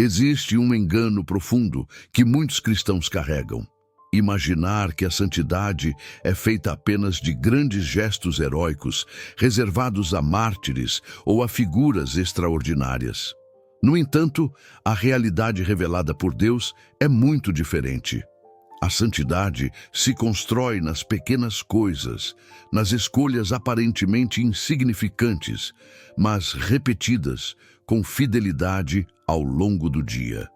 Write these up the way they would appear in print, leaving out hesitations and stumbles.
Existe um engano profundo que muitos cristãos carregam. Imaginar que a santidade é feita apenas de grandes gestos heróicos, reservados a mártires ou a figuras extraordinárias. No entanto, a realidade revelada por Deus é muito diferente. A santidade se constrói nas pequenas coisas, nas escolhas aparentemente insignificantes, mas repetidas com fidelidade ao longo do dia.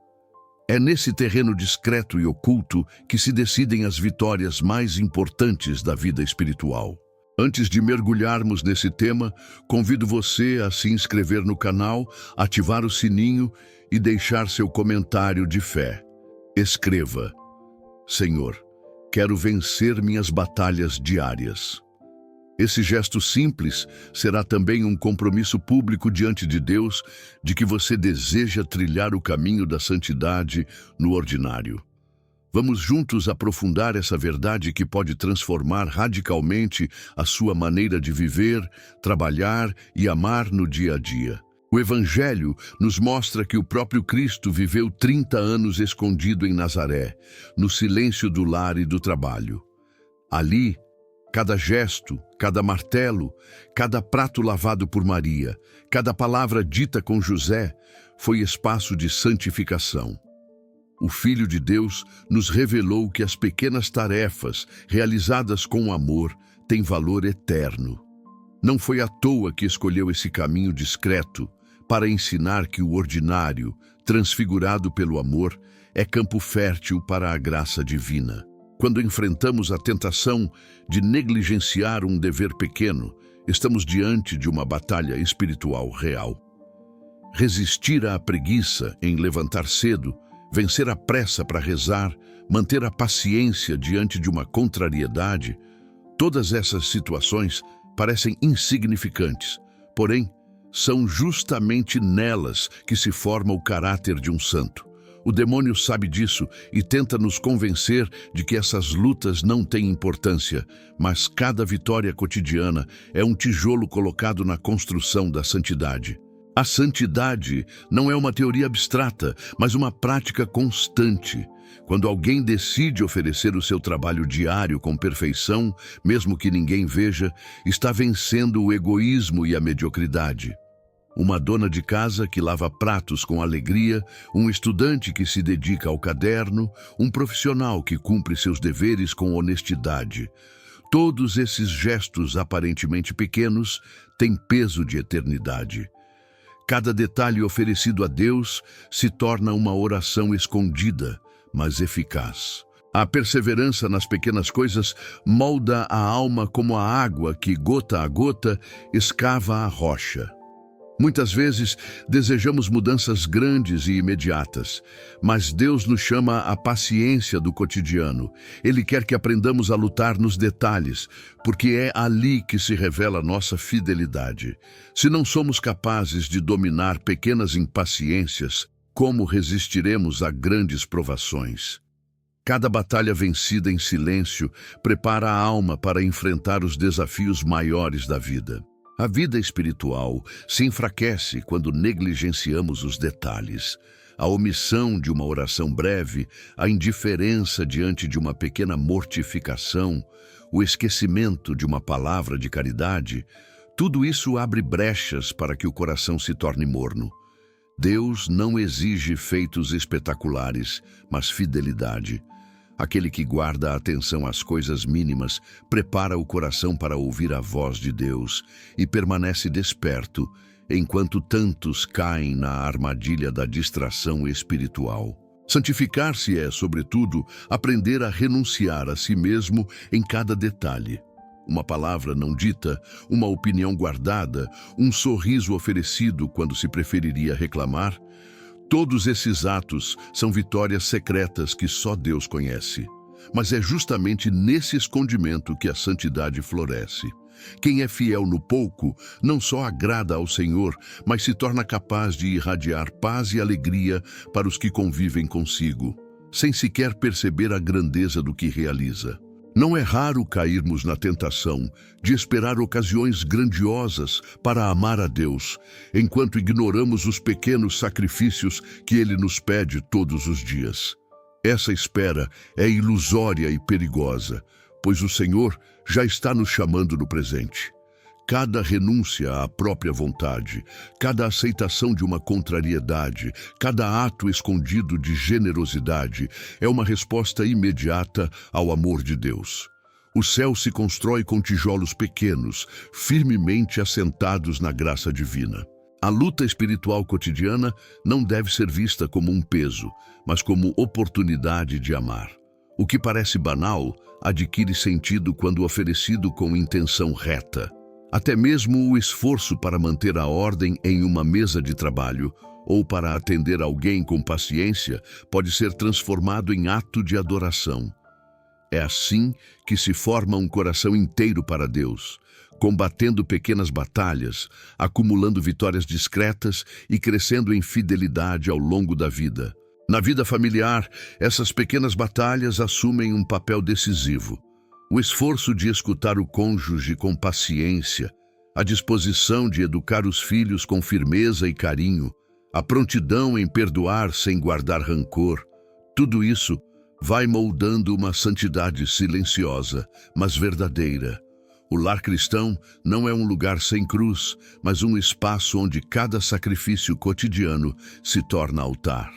É nesse terreno discreto e oculto que se decidem as vitórias mais importantes da vida espiritual. Antes de mergulharmos nesse tema, convido você a se inscrever no canal, ativar o sininho e deixar seu comentário de fé. Escreva: Senhor, quero vencer minhas batalhas diárias. Esse gesto simples será também um compromisso público diante de Deus de que você deseja trilhar o caminho da santidade no ordinário. Vamos juntos aprofundar essa verdade que pode transformar radicalmente a sua maneira de viver, trabalhar e amar no dia a dia. O Evangelho nos mostra que o próprio Cristo viveu 30 anos escondido em Nazaré, no silêncio do lar e do trabalho. Ali, cada gesto, cada martelo, cada prato lavado por Maria, cada palavra dita com José, foi espaço de santificação. O Filho de Deus nos revelou que as pequenas tarefas, realizadas com amor, têm valor eterno. Não foi à toa que escolheu esse caminho discreto para ensinar que o ordinário, transfigurado pelo amor, é campo fértil para a graça divina. Quando enfrentamos a tentação de negligenciar um dever pequeno, estamos diante de uma batalha espiritual real. Resistir à preguiça em levantar cedo, vencer a pressa para rezar, manter a paciência diante de uma contrariedade, todas essas situações parecem insignificantes, porém, são justamente nelas que se forma o caráter de um santo. O demônio sabe disso e tenta nos convencer de que essas lutas não têm importância, mas cada vitória cotidiana é um tijolo colocado na construção da santidade. A santidade não é uma teoria abstrata, mas uma prática constante. Quando alguém decide oferecer o seu trabalho diário com perfeição, mesmo que ninguém veja, está vencendo o egoísmo e a mediocridade. Uma dona de casa que lava pratos com alegria, um estudante que se dedica ao caderno, um profissional que cumpre seus deveres com honestidade. Todos esses gestos aparentemente pequenos têm peso de eternidade. Cada detalhe oferecido a Deus se torna uma oração escondida, mas eficaz. A perseverança nas pequenas coisas molda a alma como a água que, gota a gota, escava a rocha. Muitas vezes desejamos mudanças grandes e imediatas, mas Deus nos chama à paciência do cotidiano. Ele quer que aprendamos a lutar nos detalhes, porque é ali que se revela nossa fidelidade. Se não somos capazes de dominar pequenas impaciências, como resistiremos a grandes provações? Cada batalha vencida em silêncio prepara a alma para enfrentar os desafios maiores da vida. A vida espiritual se enfraquece quando negligenciamos os detalhes. A omissão de uma oração breve, a indiferença diante de uma pequena mortificação, o esquecimento de uma palavra de caridade, tudo isso abre brechas para que o coração se torne morno. Deus não exige feitos espetaculares, mas fidelidade. Aquele que guarda a atenção às coisas mínimas prepara o coração para ouvir a voz de Deus e permanece desperto, enquanto tantos caem na armadilha da distração espiritual. Santificar-se é, sobretudo, aprender a renunciar a si mesmo em cada detalhe. Uma palavra não dita, uma opinião guardada, um sorriso oferecido quando se preferiria reclamar. Todos esses atos são vitórias secretas que só Deus conhece. Mas é justamente nesse escondimento que a santidade floresce. Quem é fiel no pouco não só agrada ao Senhor, mas se torna capaz de irradiar paz e alegria para os que convivem consigo, sem sequer perceber a grandeza do que realiza. Não é raro cairmos na tentação de esperar ocasiões grandiosas para amar a Deus, enquanto ignoramos os pequenos sacrifícios que Ele nos pede todos os dias. Essa espera é ilusória e perigosa, pois o Senhor já está nos chamando no presente. Cada renúncia à própria vontade, cada aceitação de uma contrariedade, cada ato escondido de generosidade é uma resposta imediata ao amor de Deus. O céu se constrói com tijolos pequenos, firmemente assentados na graça divina. A luta espiritual cotidiana não deve ser vista como um peso, mas como oportunidade de amar. O que parece banal adquire sentido quando oferecido com intenção reta. Até mesmo o esforço para manter a ordem em uma mesa de trabalho ou para atender alguém com paciência pode ser transformado em ato de adoração. É assim que se forma um coração inteiro para Deus, combatendo pequenas batalhas, acumulando vitórias discretas e crescendo em fidelidade ao longo da vida. Na vida familiar, essas pequenas batalhas assumem um papel decisivo. O esforço de escutar o cônjuge com paciência, a disposição de educar os filhos com firmeza e carinho, a prontidão em perdoar sem guardar rancor, tudo isso vai moldando uma santidade silenciosa, mas verdadeira. O lar cristão não é um lugar sem cruz, mas um espaço onde cada sacrifício cotidiano se torna altar.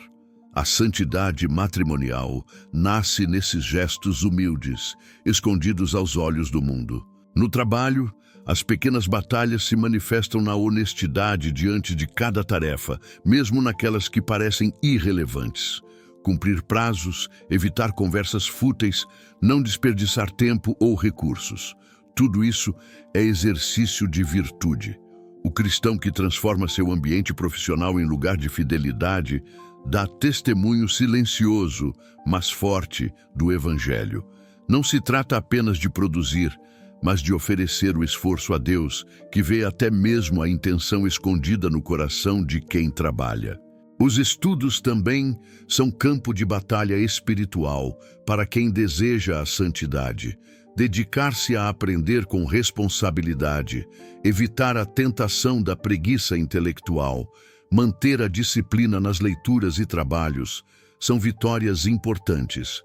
A santidade matrimonial nasce nesses gestos humildes, escondidos aos olhos do mundo. No trabalho, as pequenas batalhas se manifestam na honestidade diante de cada tarefa, mesmo naquelas que parecem irrelevantes. Cumprir prazos, evitar conversas fúteis, não desperdiçar tempo ou recursos. Tudo isso é exercício de virtude. O cristão que transforma seu ambiente profissional em lugar de fidelidade dá testemunho silencioso, mas forte, do Evangelho. Não se trata apenas de produzir, mas de oferecer o esforço a Deus, que vê até mesmo a intenção escondida no coração de quem trabalha. Os estudos também são campo de batalha espiritual para quem deseja a santidade. Dedicar-se a aprender com responsabilidade, evitar a tentação da preguiça intelectual, manter a disciplina nas leituras e trabalhos, são vitórias importantes.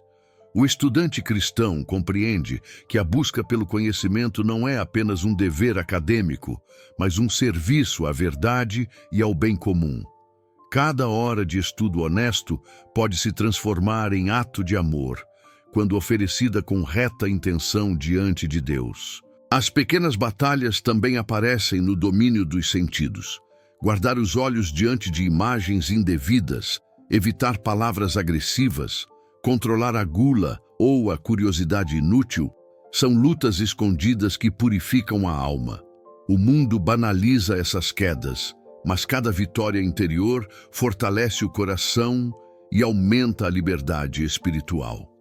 O estudante cristão compreende que a busca pelo conhecimento não é apenas um dever acadêmico, mas um serviço à verdade e ao bem comum. Cada hora de estudo honesto pode se transformar em ato de amor, quando oferecida com reta intenção diante de Deus. As pequenas batalhas também aparecem no domínio dos sentidos. Guardar os olhos diante de imagens indevidas, evitar palavras agressivas, controlar a gula ou a curiosidade inútil, são lutas escondidas que purificam a alma. O mundo banaliza essas quedas, mas cada vitória interior fortalece o coração e aumenta a liberdade espiritual.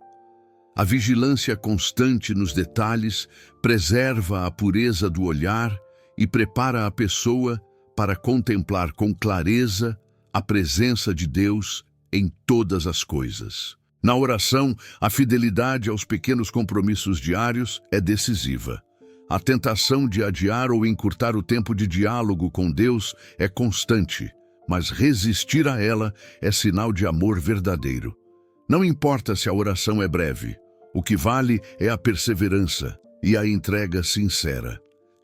A vigilância constante nos detalhes preserva a pureza do olhar e prepara a pessoa para contemplar com clareza a presença de Deus em todas as coisas. Na oração, a fidelidade aos pequenos compromissos diários é decisiva. A tentação de adiar ou encurtar o tempo de diálogo com Deus é constante, mas resistir a ela é sinal de amor verdadeiro. Não importa se a oração é breve, o que vale é a perseverança e a entrega sincera.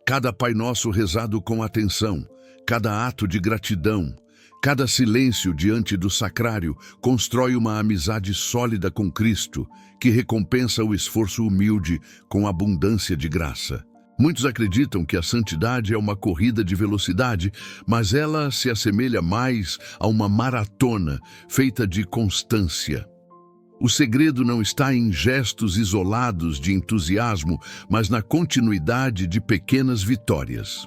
Cada Pai Nosso rezado com atenção, cada ato de gratidão, cada silêncio diante do sacrário constrói uma amizade sólida com Cristo, que recompensa o esforço humilde com abundância de graça. Muitos acreditam que a santidade é uma corrida de velocidade, mas ela se assemelha mais a uma maratona feita de constância. O segredo não está em gestos isolados de entusiasmo, mas na continuidade de pequenas vitórias.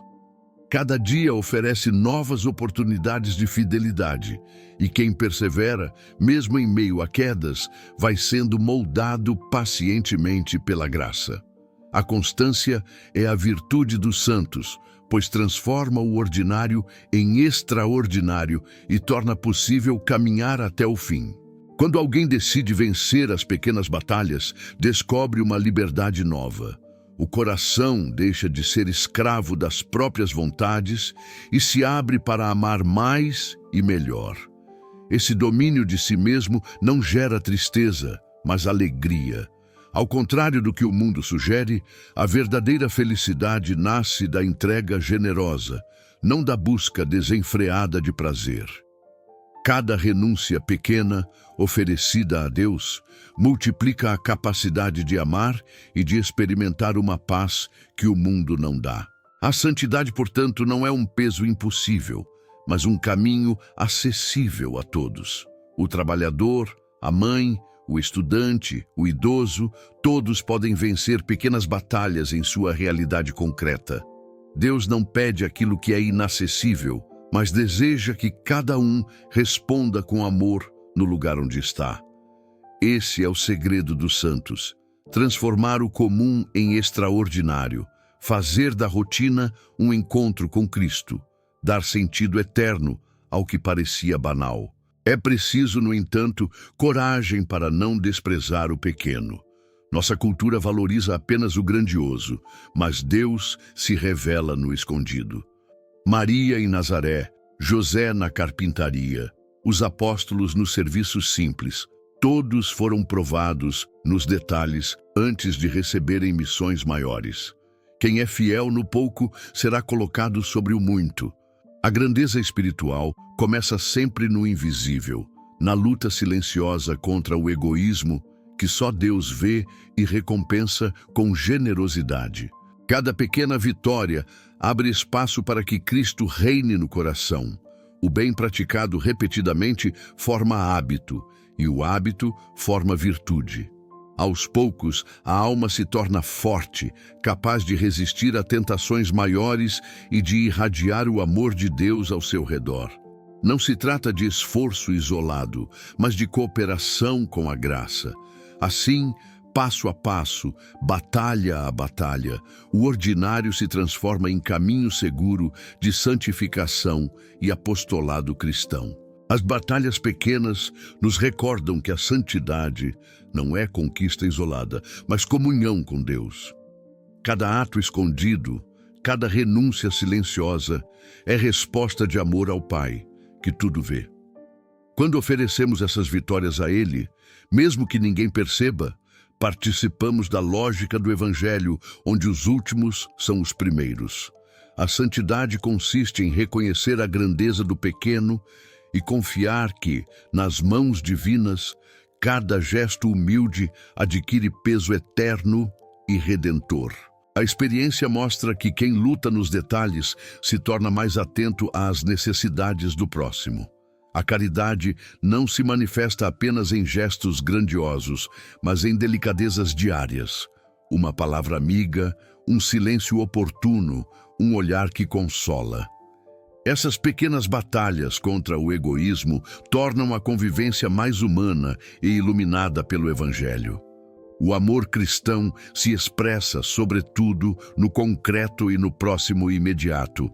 Cada dia oferece novas oportunidades de fidelidade, e quem persevera, mesmo em meio a quedas, vai sendo moldado pacientemente pela graça. A constância é a virtude dos santos, pois transforma o ordinário em extraordinário e torna possível caminhar até o fim. Quando alguém decide vencer as pequenas batalhas, descobre uma liberdade nova. O coração deixa de ser escravo das próprias vontades e se abre para amar mais e melhor. Esse domínio de si mesmo não gera tristeza, mas alegria. Ao contrário do que o mundo sugere, a verdadeira felicidade nasce da entrega generosa, não da busca desenfreada de prazer. Cada renúncia pequena, oferecida a Deus, multiplica a capacidade de amar e de experimentar uma paz que o mundo não dá. A santidade, portanto, não é um peso impossível, mas um caminho acessível a todos. O trabalhador, a mãe, o estudante, o idoso, todos podem vencer pequenas batalhas em sua realidade concreta. Deus não pede aquilo que é inacessível, mas deseja que cada um responda com amor no lugar onde está. Esse é o segredo dos santos: transformar o comum em extraordinário, fazer da rotina um encontro com Cristo, dar sentido eterno ao que parecia banal. É preciso, no entanto, coragem para não desprezar o pequeno. Nossa cultura valoriza apenas o grandioso, mas Deus se revela no escondido. Maria em Nazaré, José na carpintaria, os apóstolos no serviço simples, todos foram provados nos detalhes antes de receberem missões maiores. Quem é fiel no pouco será colocado sobre o muito. A grandeza espiritual começa sempre no invisível, na luta silenciosa contra o egoísmo que só Deus vê e recompensa com generosidade. Cada pequena vitória abre espaço para que Cristo reine no coração. O bem praticado repetidamente forma hábito, e o hábito forma virtude. Aos poucos, a alma se torna forte, capaz de resistir a tentações maiores e de irradiar o amor de Deus ao seu redor. Não se trata de esforço isolado, mas de cooperação com a graça. Assim, passo a passo, batalha a batalha, o ordinário se transforma em caminho seguro de santificação e apostolado cristão. As batalhas pequenas nos recordam que a santidade não é conquista isolada, mas comunhão com Deus. Cada ato escondido, cada renúncia silenciosa é resposta de amor ao Pai, que tudo vê. Quando oferecemos essas vitórias a Ele, mesmo que ninguém perceba, participamos da lógica do Evangelho, onde os últimos são os primeiros. A santidade consiste em reconhecer a grandeza do pequeno e confiar que, nas mãos divinas, cada gesto humilde adquire peso eterno e redentor. A experiência mostra que quem luta nos detalhes se torna mais atento às necessidades do próximo. A caridade não se manifesta apenas em gestos grandiosos, mas em delicadezas diárias. Uma palavra amiga, um silêncio oportuno, um olhar que consola. Essas pequenas batalhas contra o egoísmo tornam a convivência mais humana e iluminada pelo Evangelho. O amor cristão se expressa, sobretudo, no concreto e no próximo imediato,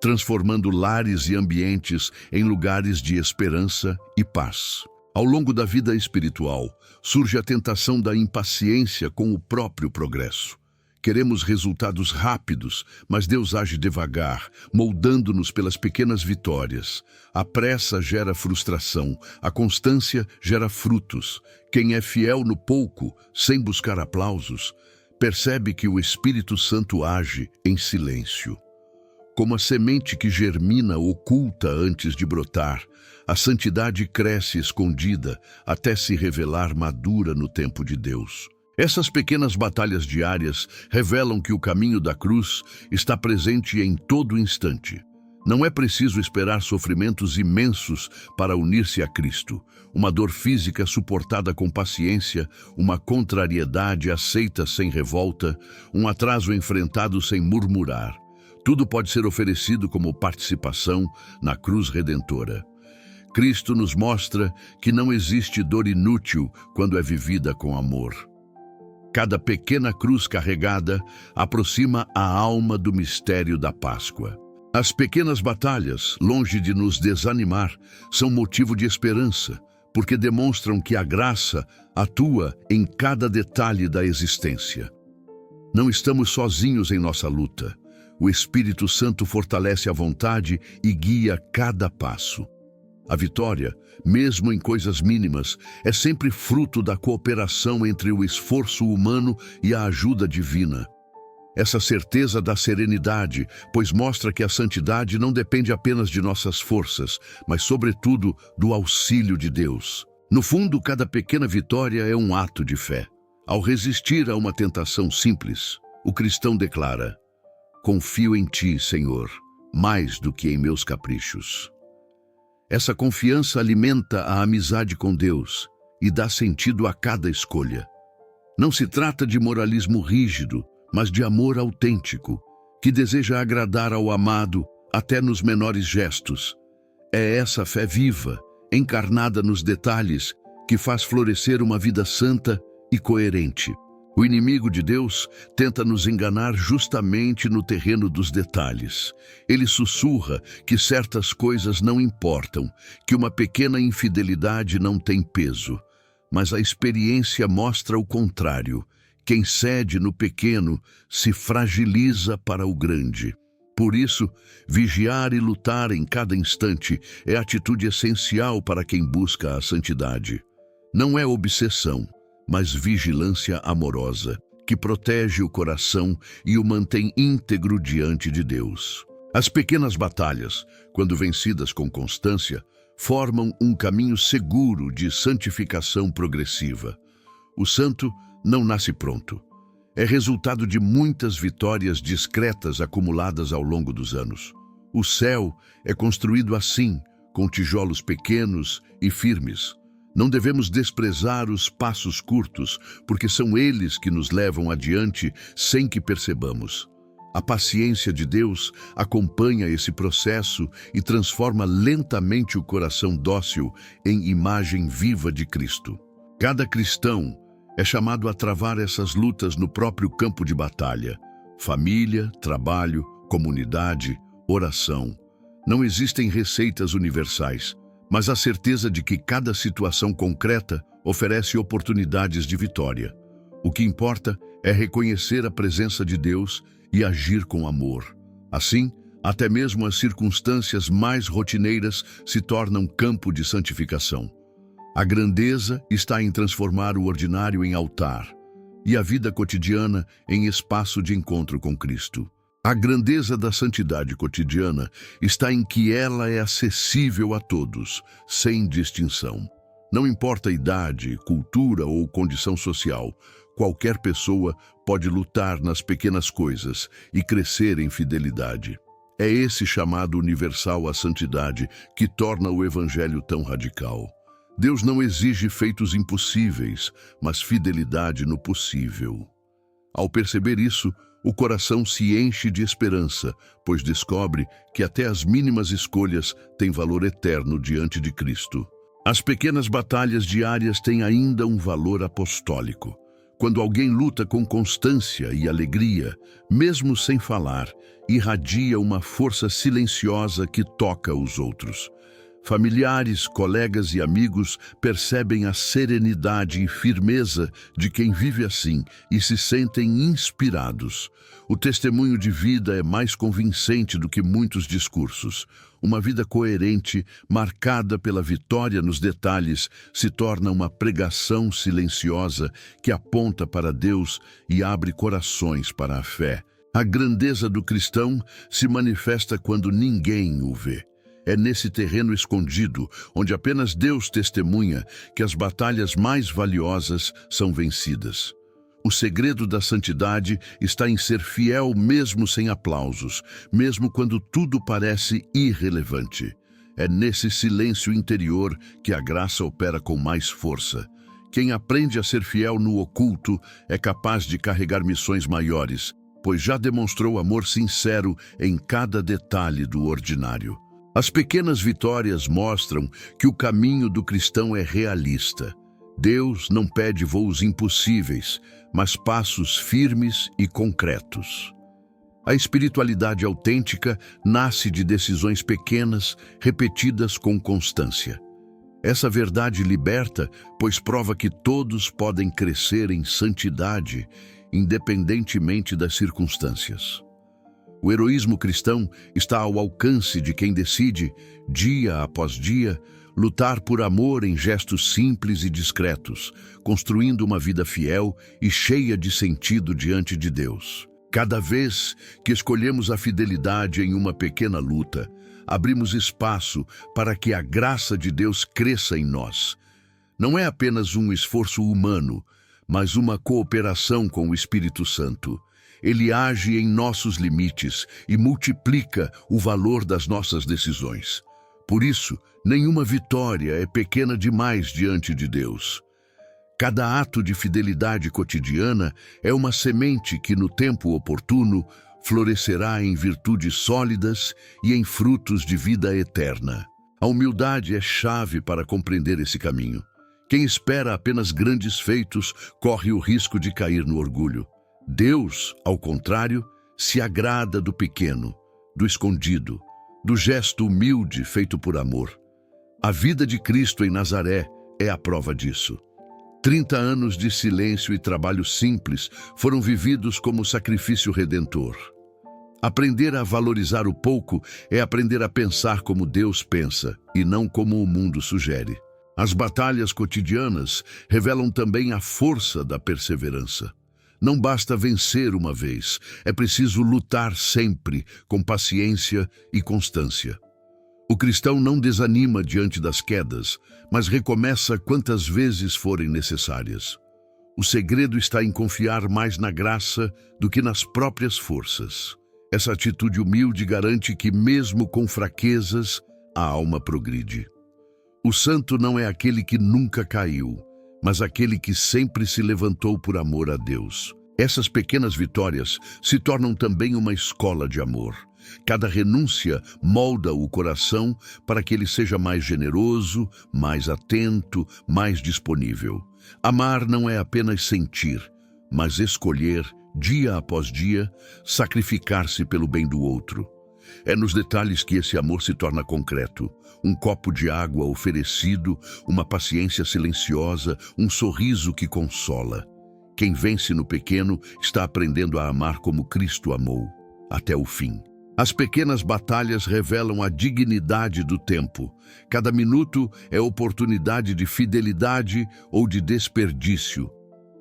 transformando lares e ambientes em lugares de esperança e paz. Ao longo da vida espiritual, surge a tentação da impaciência com o próprio progresso. Queremos resultados rápidos, mas Deus age devagar, moldando-nos pelas pequenas vitórias. A pressa gera frustração, a constância gera frutos. Quem é fiel no pouco, sem buscar aplausos, percebe que o Espírito Santo age em silêncio. Como a semente que germina oculta antes de brotar, a santidade cresce escondida até se revelar madura no tempo de Deus. Essas pequenas batalhas diárias revelam que o caminho da cruz está presente em todo instante. Não é preciso esperar sofrimentos imensos para unir-se a Cristo. Uma dor física suportada com paciência, uma contrariedade aceita sem revolta, um atraso enfrentado sem murmurar. Tudo pode ser oferecido como participação na cruz redentora. Cristo nos mostra que não existe dor inútil quando é vivida com amor. Cada pequena cruz carregada aproxima a alma do mistério da Páscoa. As pequenas batalhas, longe de nos desanimar, são motivo de esperança, porque demonstram que a graça atua em cada detalhe da existência. Não estamos sozinhos em nossa luta. O Espírito Santo fortalece a vontade e guia cada passo. A vitória, mesmo em coisas mínimas, é sempre fruto da cooperação entre o esforço humano e a ajuda divina. Essa certeza dá serenidade, pois mostra que a santidade não depende apenas de nossas forças, mas, sobretudo, do auxílio de Deus. No fundo, cada pequena vitória é um ato de fé. Ao resistir a uma tentação simples, o cristão declara: confio em Ti, Senhor, mais do que em meus caprichos. Essa confiança alimenta a amizade com Deus e dá sentido a cada escolha. Não se trata de moralismo rígido, mas de amor autêntico, que deseja agradar ao amado até nos menores gestos. É essa fé viva, encarnada nos detalhes, que faz florescer uma vida santa e coerente. O inimigo de Deus tenta nos enganar justamente no terreno dos detalhes. Ele sussurra que certas coisas não importam, que uma pequena infidelidade não tem peso. Mas a experiência mostra o contrário. Quem cede no pequeno se fragiliza para o grande. Por isso, vigiar e lutar em cada instante é atitude essencial para quem busca a santidade. Não é obsessão, mas vigilância amorosa, que protege o coração e o mantém íntegro diante de Deus. As pequenas batalhas, quando vencidas com constância, formam um caminho seguro de santificação progressiva. O santo não nasce pronto. É resultado de muitas vitórias discretas acumuladas ao longo dos anos. O céu é construído assim, com tijolos pequenos e firmes. Não devemos desprezar os passos curtos, porque são eles que nos levam adiante sem que percebamos. A paciência de Deus acompanha esse processo e transforma lentamente o coração dócil em imagem viva de Cristo. Cada cristão é chamado a travar essas lutas no próprio campo de batalha: família, trabalho, comunidade, oração. Não existem receitas universais, mas a certeza de que cada situação concreta oferece oportunidades de vitória. O que importa é reconhecer a presença de Deus e agir com amor. Assim, até mesmo as circunstâncias mais rotineiras se tornam campo de santificação. A grandeza está em transformar o ordinário em altar e a vida cotidiana em espaço de encontro com Cristo. A grandeza da santidade cotidiana está em que ela é acessível a todos, sem distinção. Não importa a idade, cultura ou condição social, qualquer pessoa pode lutar nas pequenas coisas e crescer em fidelidade. É esse chamado universal à santidade que torna o Evangelho tão radical. Deus não exige feitos impossíveis, mas fidelidade no possível. Ao perceber isso, o coração se enche de esperança, pois descobre que até as mínimas escolhas têm valor eterno diante de Cristo. As pequenas batalhas diárias têm ainda um valor apostólico. Quando alguém luta com constância e alegria, mesmo sem falar, irradia uma força silenciosa que toca os outros. Familiares, colegas e amigos percebem a serenidade e firmeza de quem vive assim e se sentem inspirados. O testemunho de vida é mais convincente do que muitos discursos. Uma vida coerente, marcada pela vitória nos detalhes, se torna uma pregação silenciosa que aponta para Deus e abre corações para a fé. A grandeza do cristão se manifesta quando ninguém o vê. É nesse terreno escondido, onde apenas Deus testemunha, que as batalhas mais valiosas são vencidas. O segredo da santidade está em ser fiel mesmo sem aplausos, mesmo quando tudo parece irrelevante. É nesse silêncio interior que a graça opera com mais força. Quem aprende a ser fiel no oculto é capaz de carregar missões maiores, pois já demonstrou amor sincero em cada detalhe do ordinário. As pequenas vitórias mostram que o caminho do cristão é realista. Deus não pede voos impossíveis, mas passos firmes e concretos. A espiritualidade autêntica nasce de decisões pequenas, repetidas com constância. Essa verdade liberta, pois prova que todos podem crescer em santidade, independentemente das circunstâncias. O heroísmo cristão está ao alcance de quem decide, dia após dia, lutar por amor em gestos simples e discretos, construindo uma vida fiel e cheia de sentido diante de Deus. Cada vez que escolhemos a fidelidade em uma pequena luta, abrimos espaço para que a graça de Deus cresça em nós. Não é apenas um esforço humano, mas uma cooperação com o Espírito Santo. Ele age em nossos limites e multiplica o valor das nossas decisões. Por isso, nenhuma vitória é pequena demais diante de Deus. Cada ato de fidelidade cotidiana é uma semente que, no tempo oportuno, florescerá em virtudes sólidas e em frutos de vida eterna. A humildade é chave para compreender esse caminho. Quem espera apenas grandes feitos corre o risco de cair no orgulho. Deus, ao contrário, se agrada do pequeno, do escondido, do gesto humilde feito por amor. A vida de Cristo em Nazaré é a prova disso. 30 anos de silêncio e trabalho simples foram vividos como sacrifício redentor. Aprender a valorizar o pouco é aprender a pensar como Deus pensa e não como o mundo sugere. As batalhas cotidianas revelam também a força da perseverança. Não basta vencer uma vez, é preciso lutar sempre, com paciência e constância. O cristão não desanima diante das quedas, mas recomeça quantas vezes forem necessárias. O segredo está em confiar mais na graça do que nas próprias forças. Essa atitude humilde garante que, mesmo com fraquezas, a alma progride. O santo não é aquele que nunca caiu, mas aquele que sempre se levantou por amor a Deus. Essas pequenas vitórias se tornam também uma escola de amor. Cada renúncia molda o coração para que ele seja mais generoso, mais atento, mais disponível. Amar não é apenas sentir, mas escolher, dia após dia, sacrificar-se pelo bem do outro. É nos detalhes que esse amor se torna concreto. Um copo de água oferecido, uma paciência silenciosa, um sorriso que consola. Quem vence no pequeno está aprendendo a amar como Cristo amou, até o fim. As pequenas batalhas revelam a dignidade do tempo. Cada minuto é oportunidade de fidelidade ou de desperdício.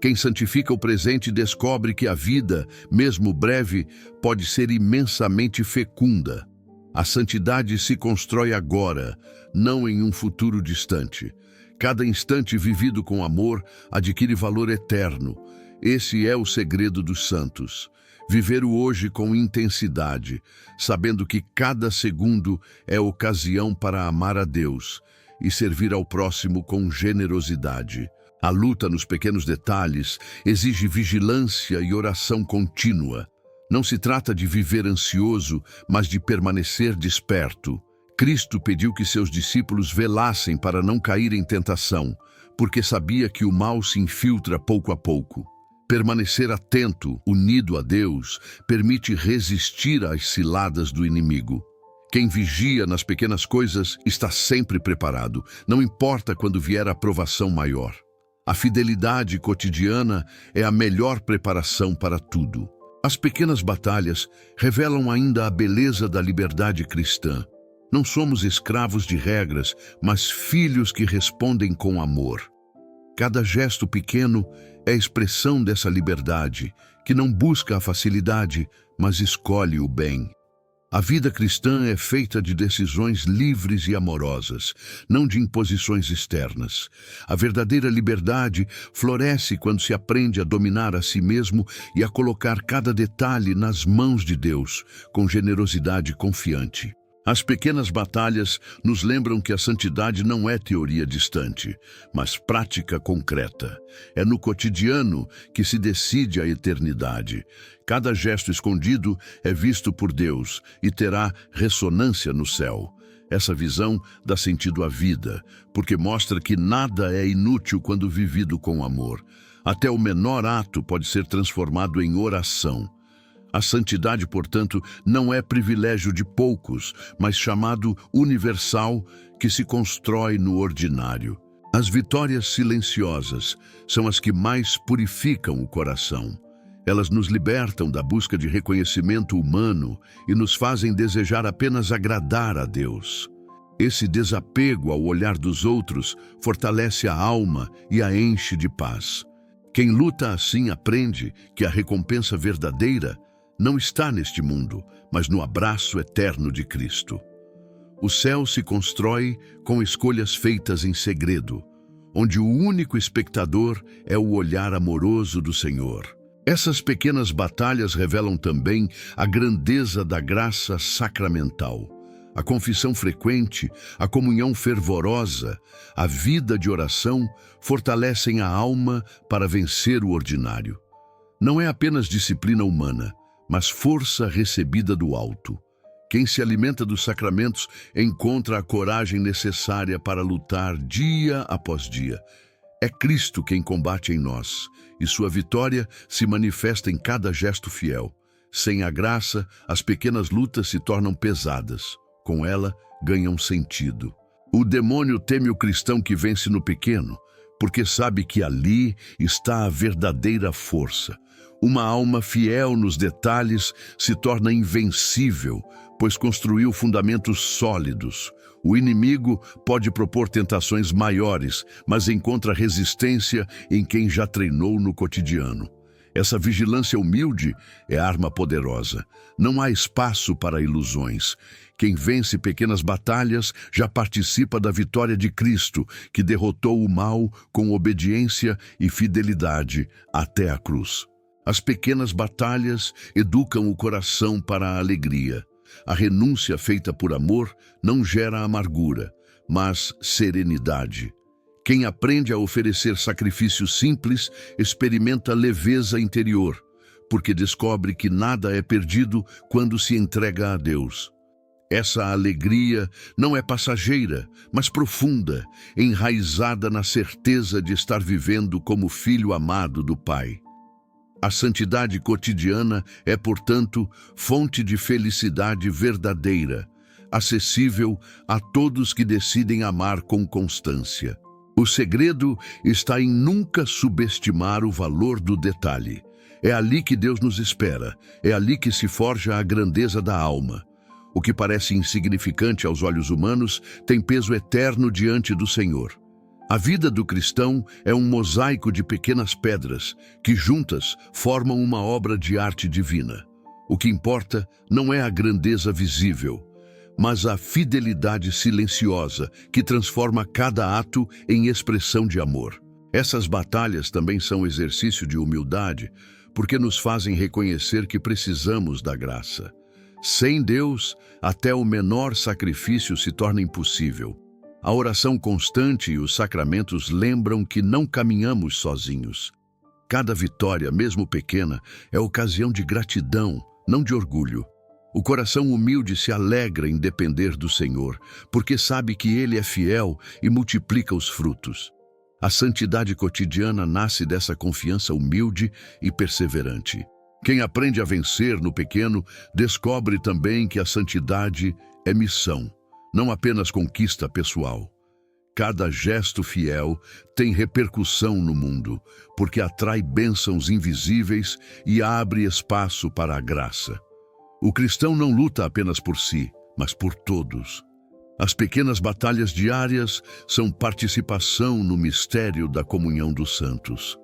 Quem santifica o presente descobre que a vida, mesmo breve, pode ser imensamente fecunda. A santidade se constrói agora, não em um futuro distante. Cada instante vivido com amor adquire valor eterno. Esse é o segredo dos santos. Viver o hoje com intensidade, sabendo que cada segundo é ocasião para amar a Deus e servir ao próximo com generosidade. A luta nos pequenos detalhes exige vigilância e oração contínua. Não se trata de viver ansioso, mas de permanecer desperto. Cristo pediu que seus discípulos velassem para não cair em tentação, porque sabia que o mal se infiltra pouco a pouco. Permanecer atento, unido a Deus, permite resistir às ciladas do inimigo. Quem vigia nas pequenas coisas está sempre preparado, não importa quando vier a provação maior. A fidelidade cotidiana é a melhor preparação para tudo. As pequenas batalhas revelam ainda a beleza da liberdade cristã. Não somos escravos de regras, mas filhos que respondem com amor. Cada gesto pequeno é expressão dessa liberdade, que não busca a facilidade, mas escolhe o bem. A vida cristã é feita de decisões livres e amorosas, não de imposições externas. A verdadeira liberdade floresce quando se aprende a dominar a si mesmo e a colocar cada detalhe nas mãos de Deus, com generosidade confiante. As pequenas batalhas nos lembram que a santidade não é teoria distante, mas prática concreta. É no cotidiano que se decide a eternidade. Cada gesto escondido é visto por Deus e terá ressonância no céu. Essa visão dá sentido à vida, porque mostra que nada é inútil quando vivido com amor. Até o menor ato pode ser transformado em oração. A santidade, portanto, não é privilégio de poucos, mas chamado universal que se constrói no ordinário. As vitórias silenciosas são as que mais purificam o coração. Elas nos libertam da busca de reconhecimento humano e nos fazem desejar apenas agradar a Deus. Esse desapego ao olhar dos outros fortalece a alma e a enche de paz. Quem luta assim aprende que a recompensa verdadeira não está neste mundo, mas no abraço eterno de Cristo. O céu se constrói com escolhas feitas em segredo, onde o único espectador é o olhar amoroso do Senhor. Essas pequenas batalhas revelam também a grandeza da graça sacramental. A confissão frequente, a comunhão fervorosa, a vida de oração fortalecem a alma para vencer o ordinário. Não é apenas disciplina humana, mas força recebida do alto. Quem se alimenta dos sacramentos encontra a coragem necessária para lutar dia após dia. É Cristo quem combate em nós, e sua vitória se manifesta em cada gesto fiel. Sem a graça, as pequenas lutas se tornam pesadas. Com ela, ganham sentido. O demônio teme o cristão que vence no pequeno, porque sabe que ali está a verdadeira força. Uma alma fiel nos detalhes se torna invencível, pois construiu fundamentos sólidos. O inimigo pode propor tentações maiores, mas encontra resistência em quem já treinou no cotidiano. Essa vigilância humilde é arma poderosa. Não há espaço para ilusões. Quem vence pequenas batalhas já participa da vitória de Cristo, que derrotou o mal com obediência e fidelidade até a cruz. As pequenas batalhas educam o coração para a alegria. A renúncia feita por amor não gera amargura, mas serenidade. Quem aprende a oferecer sacrifícios simples experimenta leveza interior, porque descobre que nada é perdido quando se entrega a Deus. Essa alegria não é passageira, mas profunda, enraizada na certeza de estar vivendo como filho amado do Pai. A santidade cotidiana é, portanto, fonte de felicidade verdadeira, acessível a todos que decidem amar com constância. O segredo está em nunca subestimar o valor do detalhe. É ali que Deus nos espera, é ali que se forja a grandeza da alma. O que parece insignificante aos olhos humanos tem peso eterno diante do Senhor. A vida do cristão é um mosaico de pequenas pedras que juntas formam uma obra de arte divina. O que importa não é a grandeza visível, mas a fidelidade silenciosa que transforma cada ato em expressão de amor. Essas batalhas também são exercício de humildade, porque nos fazem reconhecer que precisamos da graça. Sem Deus, até o menor sacrifício se torna impossível. A oração constante e os sacramentos lembram que não caminhamos sozinhos. Cada vitória, mesmo pequena, é ocasião de gratidão, não de orgulho. O coração humilde se alegra em depender do Senhor, porque sabe que Ele é fiel e multiplica os frutos. A santidade cotidiana nasce dessa confiança humilde e perseverante. Quem aprende a vencer no pequeno, descobre também que a santidade é missão, não apenas conquista pessoal. Cada gesto fiel tem repercussão no mundo, porque atrai bênçãos invisíveis e abre espaço para a graça. O cristão não luta apenas por si, mas por todos. As pequenas batalhas diárias são participação no mistério da comunhão dos santos.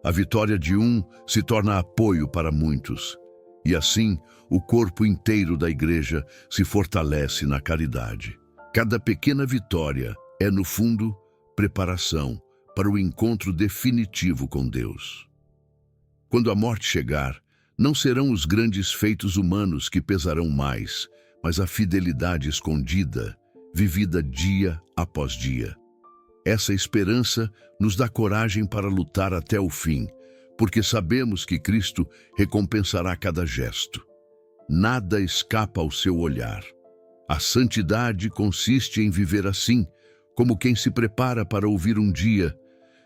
A vitória de um se torna apoio para muitos, e assim o corpo inteiro da igreja se fortalece na caridade. Cada pequena vitória é, no fundo, preparação para o encontro definitivo com Deus. Quando a morte chegar, não serão os grandes feitos humanos que pesarão mais, mas a fidelidade escondida, vivida dia após dia. Essa esperança nos dá coragem para lutar até o fim, porque sabemos que Cristo recompensará cada gesto. Nada escapa ao seu olhar. A santidade consiste em viver assim, como quem se prepara para ouvir um dia: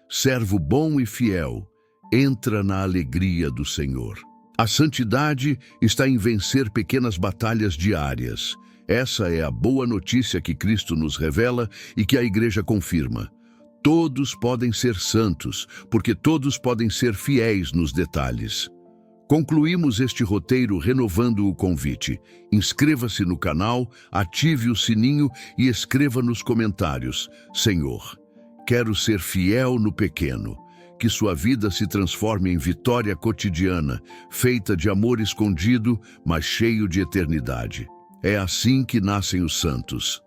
servo bom e fiel, entra na alegria do Senhor. A santidade está em vencer pequenas batalhas diárias. Essa é a boa notícia que Cristo nos revela e que a Igreja confirma. Todos podem ser santos, porque todos podem ser fiéis nos detalhes. Concluímos este roteiro renovando o convite. Inscreva-se no canal, ative o sininho e escreva nos comentários: Senhor, quero ser fiel no pequeno. Que sua vida se transforme em vitória cotidiana, feita de amor escondido, mas cheio de eternidade. É assim que nascem os santos.